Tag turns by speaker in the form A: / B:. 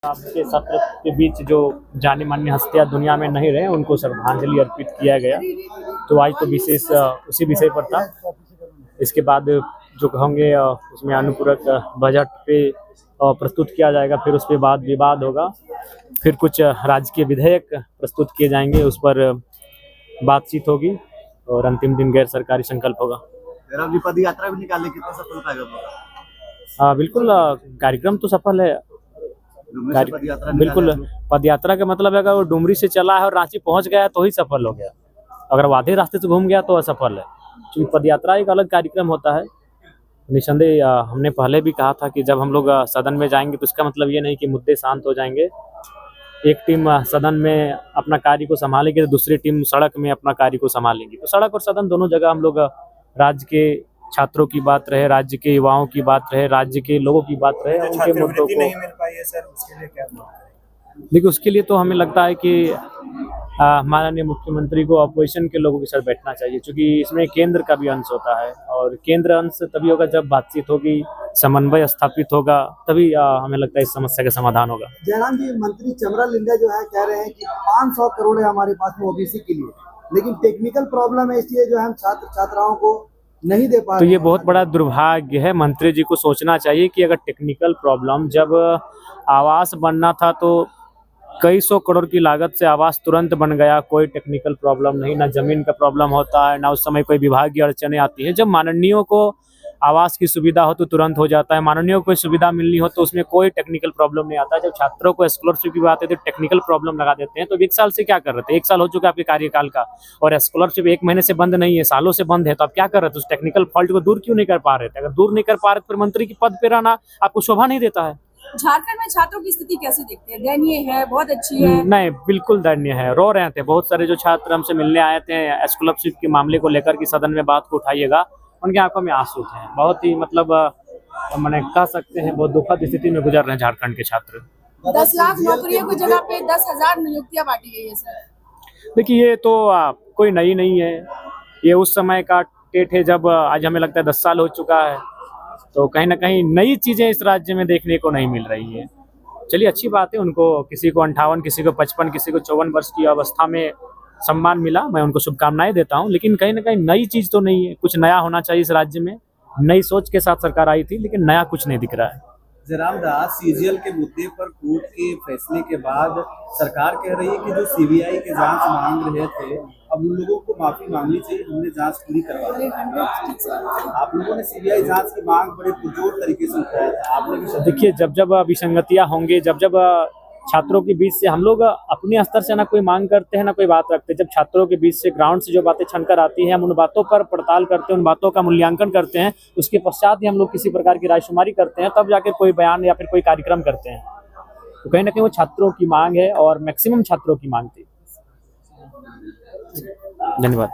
A: आपके सत्र के बीच जो जानी मानी हस्तियां दुनिया में नहीं रहे उनको श्रद्धांजलि अर्पित किया गया। तो आज तो विशेष उसी विषय पर था। इसके बाद जो कहोगे उसमें अनुपूरक बजट पे प्रस्तुत किया जाएगा, फिर उसके बाद विवाद होगा, फिर कुछ राजकीय विधेयक प्रस्तुत किए जाएंगे, उस पर बातचीत होगी और अंतिम दिन गैर सरकारी संकल्प होगा।
B: पद यात्रा भी निकालने कितना सफल पाएगा?
A: बिल्कुल, कार्यक्रम तो सफल है। बिल्कुल, पद यात्रा का मतलब है अगर वो डुमरी से चला है और रांची पहुंच गया है तो ही सफल हो गया। अगर वो आधे रास्ते से घूम गया तो असफल है, क्योंकि पद यात्रा एक अलग कार्यक्रम होता है। निसंदेह हमने पहले भी कहा था कि जब हम लोग सदन में जाएंगे तो इसका मतलब ये नहीं कि मुद्दे शांत हो जाएंगे। एक टीम सदन में अपना कार्य को संभालेगी तो दूसरी टीम सड़क में अपना कार्य को संभालेंगी। तो सड़क और सदन दोनों जगह हम लोग राज्य के छात्रों की बात रहे, राज्य के युवाओं की बात रहे, राज्य के लोगों की बात रहे, उनके मुद्दों को
B: नहीं मिल पाई है सर, उसके लिए क्या करें?
A: देखिए, उसके लिए तो हमें लगता है कि माननीय मुख्यमंत्री को अपोजिशन के लोगों के साथ बैठना चाहिए, क्योंकि इसमें केंद्र का भी अंश होता है और केंद्र अंश तभी होगा जब बातचीत होगी, समन्वय स्थापित होगा, तभी हमें लगता है इस समस्या का समाधान होगा।
B: जयराम जी, मंत्री चमरा लिंगा जो है कह रहे हैं कि 500 करोड़ है हमारे पास में ओबीसी के लिए, लेकिन टेक्निकल प्रॉब्लम है, इसलिए जो है हम छात्र छात्राओं को नहीं दे पा
A: तो
B: रहे।
A: ये बहुत बड़ा दुर्भाग्य है। मंत्री जी को सोचना चाहिए कि अगर टेक्निकल प्रॉब्लम, जब आवास बनना था तो कई सौ करोड़ की लागत से आवास तुरंत बन गया, कोई टेक्निकल प्रॉब्लम नहीं, ना जमीन का प्रॉब्लम होता है, ना उस समय कोई विभागीय अड़चने आती है। जब माननीयों को आवास की सुविधा हो तो तुरंत हो जाता है, माननीयों को कोई सुविधा मिलनी हो तो उसमें कोई टेक्निकल प्रॉब्लम नहीं आता। जब छात्रों को स्कॉलरशिप की बात है तो टेक्निकल प्रॉब्लम लगा देते हैं। तो 1 साल से क्या कर रहे थे? 1 साल हो चुका है आपके कार्यकाल का और स्कॉलरशिप 1 महीने से बंद नहीं है, सालों से बंद है। तो आप क्या कर रहे थे? उस टेक्निकल फॉल्ट को दूर क्यों नहीं कर पा रहे थे? अगर दूर नहीं कर पा रहे तो फिर मंत्री के पद पे रहना आपको शोभा नहीं देता है।
C: झारखंड में छात्रों की स्थिति कैसे देखते हैं? दयनीय है, बहुत अच्छी है?
A: नहीं, बिल्कुल दयनीय है। रो रहे थे बहुत सारे जो छात्र हमसे मिलने आए थे स्कॉलरशिप के मामले को लेकर कि सदन में बात को उठाइएगा, उनकी आंखों में आंसू थे। बहुत ही मतलब मैंने कह सकते हैं बहुत दुखद स्थिति में गुजर रहे हैं झारखंड के छात्र।
C: 10 लाख नौकरियों की जगह पे 10,000 नियुक्तियां बांटी गई है सर।
A: देखिए, ये तो कोई नई नहीं है, ये उस समय का टेट है जब आज हमें लगता है 10 साल हो चुका है। तो कहीं ना कहीं नई चीज़ें इस राज्य में देखने को नहीं मिल रही है। चलिए, अच्छी बात है, उनको किसी को 58, किसी को 55, किसी को 54 वर्ष की अवस्था में सम्मान मिला, मैं उनको शुभकामनाएं देता हूं। लेकिन कहीं ना कहीं नई चीज़ तो नहीं है, कुछ नया होना चाहिए इस राज्य में। नई सोच के साथ सरकार आई थी, लेकिन नया कुछ नहीं दिख रहा है।
B: जयराम दास, सीजीएल के मुद्दे पर कोर्ट के फैसले के बाद सरकार कह रही है कि जो सीबीआई की जांच मांग रहे थे, अब उन लोगों को माफी मांगनी चाहिए, हमने जांच पूरी करवा दी। आप लोगों ने सीबीआई जांच की मांग बड़े पुरजोर तरीके से उठाया था, आपने भी।
A: देखिए, जब जब विसंगतियां होंगी, जब जब छात्रों के बीच से हम लोग अपने स्तर से ना कोई मांग करते हैं ना कोई बात रखते हैं, जब छात्रों के बीच से ग्राउंड से जो बातें छनकर आती हैं हम उन बातों पर पड़ताल करते हैं, उन बातों का मूल्यांकन करते हैं, उसके पश्चात ही हम लोग किसी प्रकार की रायशुमारी करते हैं, तब जाकर कोई बयान या फिर कोई कार्यक्रम करते हैं। तो कहीं ना कहीं वो छात्रों की मांग है और मैक्सिमम छात्रों की मांग थी। धन्यवाद।